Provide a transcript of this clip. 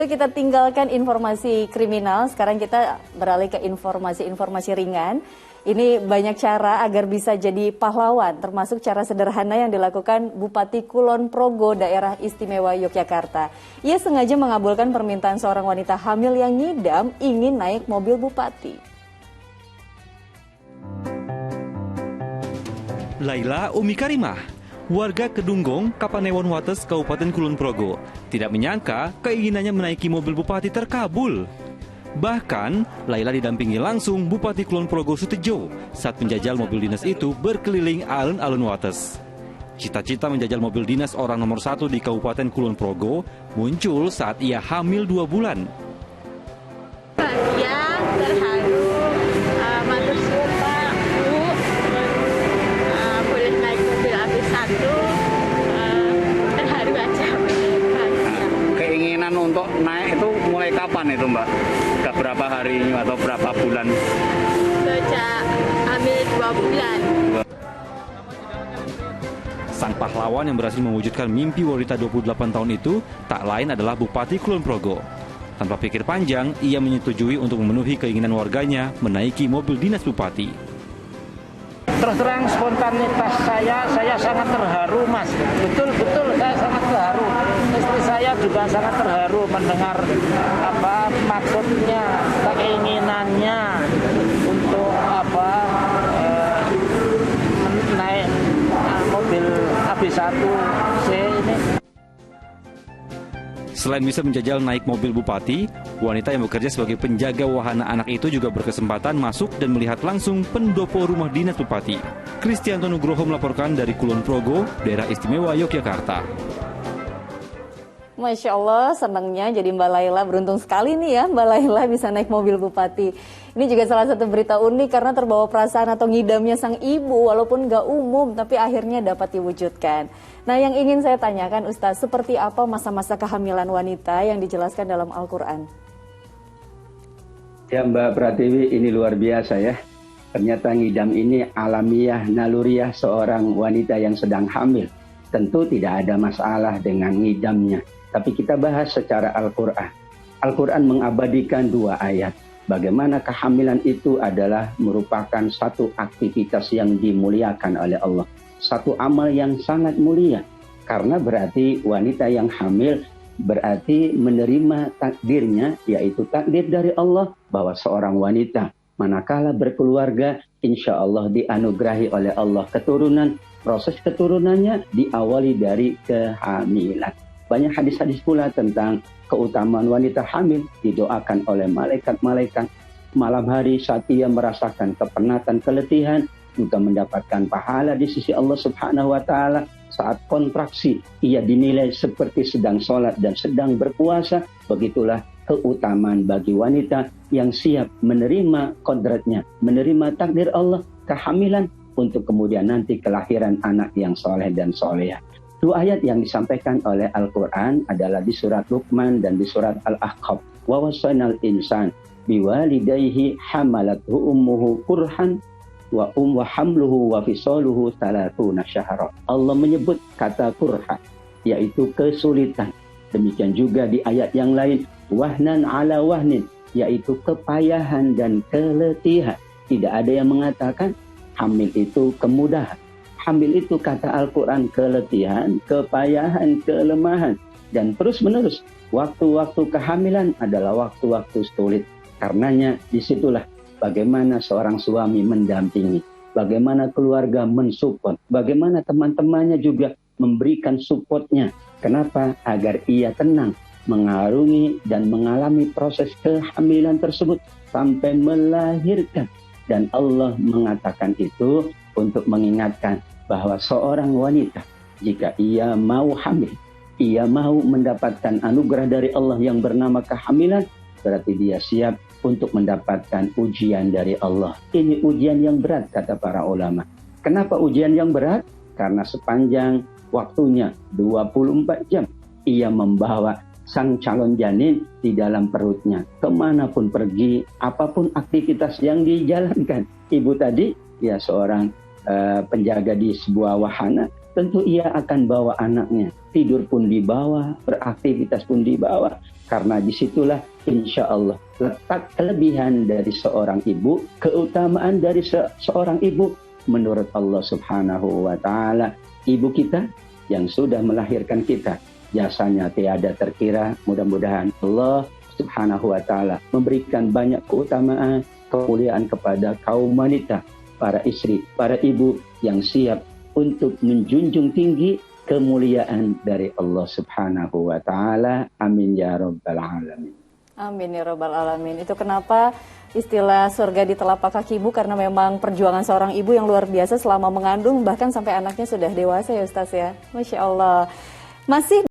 Kita tinggalkan informasi kriminal, sekarang kita beralih ke informasi ringan. Ini banyak cara agar bisa jadi pahlawan, termasuk cara sederhana yang dilakukan Bupati Kulon Progo, Daerah Istimewa Yogyakarta. Ia sengaja mengabulkan permintaan seorang wanita hamil yang ngidam ingin naik mobil bupati. Laila Umi Karimah, warga Kedunggong, Kapanewon Wates, Kabupaten Kulon Progo, tidak menyangka keinginannya menaiki mobil bupati terkabul. Bahkan, Laila didampingi langsung Bupati Kulon Progo Sutejo saat menjajal mobil dinas itu berkeliling alun-alun Wates. Cita-cita menjajal mobil dinas orang nomor 1 di Kabupaten Kulon Progo muncul saat ia hamil 2 bulan. Bahagia, terharu, matur suwun Pak, Bu, boleh naik mobil AB1, terharu aja. Keinginan untuk naik itu mulai kapan itu Mbak? Sudah berapa hari atau berapa bulan? Sejak hamil 2 bulan. Sang pahlawan yang berhasil mewujudkan mimpi wanita 28 tahun itu tak lain adalah Bupati Kulon Progo. Tanpa pikir panjang, ia menyetujui untuk memenuhi keinginan warganya menaiki mobil dinas bupati. Terus terang spontanitas saya sangat terharu Mas. Betul saya sangat terharu. Istri saya juga sangat terharu mendengar maksudnya, keinginannya untuk naik mobil AB1C ini. Selain bisa menjajal naik mobil bupati, wanita yang bekerja sebagai penjaga wahana anak itu juga berkesempatan masuk dan melihat langsung pendopo rumah dinas bupati. Kristianto Nugroho melaporkan dari Kulon Progo, Daerah Istimewa Yogyakarta. Masya Allah, senangnya jadi Mbak Laila, beruntung sekali nih ya Mbak Laila bisa naik mobil bupati. Ini juga salah satu berita unik karena terbawa perasaan atau ngidamnya sang ibu, walaupun nggak umum tapi akhirnya dapat diwujudkan. Nah, yang ingin saya tanyakan Ustaz, seperti apa masa-masa kehamilan wanita yang dijelaskan dalam Al-Quran? Ya Mbak Pratiwi, ini luar biasa ya. Ternyata ngidam ini alamiah, naluriah seorang wanita yang sedang hamil. Tentu tidak ada masalah dengan ngidamnya. Tapi kita bahas secara Al-Quran. Al-Quran mengabadikan 2 ayat. Bagaimana kehamilan itu adalah merupakan satu aktivitas yang dimuliakan oleh Allah. Satu amal yang sangat mulia. Karena berarti wanita yang hamil berarti menerima takdirnya, yaitu takdir dari Allah bahwa seorang wanita manakala berkeluarga, insya Allah dianugerahi oleh Allah keturunan. Proses keturunannya diawali dari kehamilan. Banyak hadis-hadis pula tentang keutamaan wanita hamil didoakan oleh malaikat-malaikat. Malam hari saat ia merasakan kepenatan, keletihan, juga mendapatkan pahala di sisi Allah Subhanahu wa Ta'ala. Saat kontraksi, ia dinilai seperti sedang sholat dan sedang berpuasa. Begitulah keutamaan bagi wanita yang siap menerima kodratnya, menerima takdir Allah, kehamilan, untuk kemudian nanti kelahiran anak yang soleh dan soleha. 2 ayat yang disampaikan oleh Al-Quran adalah di surat Luqman dan di surat Al-Ahqaf. Wa wasainal insan biwalidayhi hamalathu ummuhu kurhan wa hamluhu wa fisaluhu 30 syahra. Allah menyebut kata kurha, yaitu kesulitan. Demikian juga di ayat yang lain, wahnan ala wahnin, yaitu kepayahan dan keletihan. Tidak ada yang mengatakan hamil itu kemudahan. Hamil itu kata Al-Quran keletihan, kepayahan, kelemahan. Dan terus-menerus, waktu-waktu kehamilan adalah waktu-waktu sulit. Karenanya disitulah bagaimana seorang suami mendampingi, bagaimana keluarga mensupport, bagaimana teman-temannya juga memberikan supportnya. Kenapa? Agar ia tenang, mengarungi dan mengalami proses kehamilan tersebut sampai melahirkan. Dan Allah mengatakan itu untuk mengingatkan bahwa seorang wanita, jika ia mau hamil, ia mau mendapatkan anugerah dari Allah yang bernama kehamilan, berarti dia siap untuk mendapatkan ujian dari Allah. Ini ujian yang berat, kata para ulama. Kenapa ujian yang berat? Karena sepanjang waktunya 24 jam, ia membawa sang calon janin di dalam perutnya. Kemanapun pergi, apapun aktivitas yang dijalankan. Ibu tadi, ya seorang penjaga di sebuah wahana, tentu ia akan bawa anaknya. tidur pun dibawa, beraktivitas pun dibawa. Karena disitulah insya Allah letak kelebihan dari seorang ibu, keutamaan dari seorang ibu menurut Allah Subhanahu wa Ta'ala. Ibu kita yang sudah melahirkan kita, jasanya tiada terkira. Mudah-mudahan Allah Subhanahu wa Ta'ala memberikan banyak keutamaan, kemuliaan kepada kaum wanita, para istri, para ibu yang siap untuk menjunjung tinggi kemuliaan dari Allah Subhanahu wa Ta'ala. Amin ya rabbal alamin. Amin ya rabbal alamin. Itu kenapa istilah surga di telapak kaki ibu, karena memang perjuangan seorang ibu yang luar biasa selama mengandung bahkan sampai anaknya sudah dewasa ya Ustaz ya. Masya Allah. Masih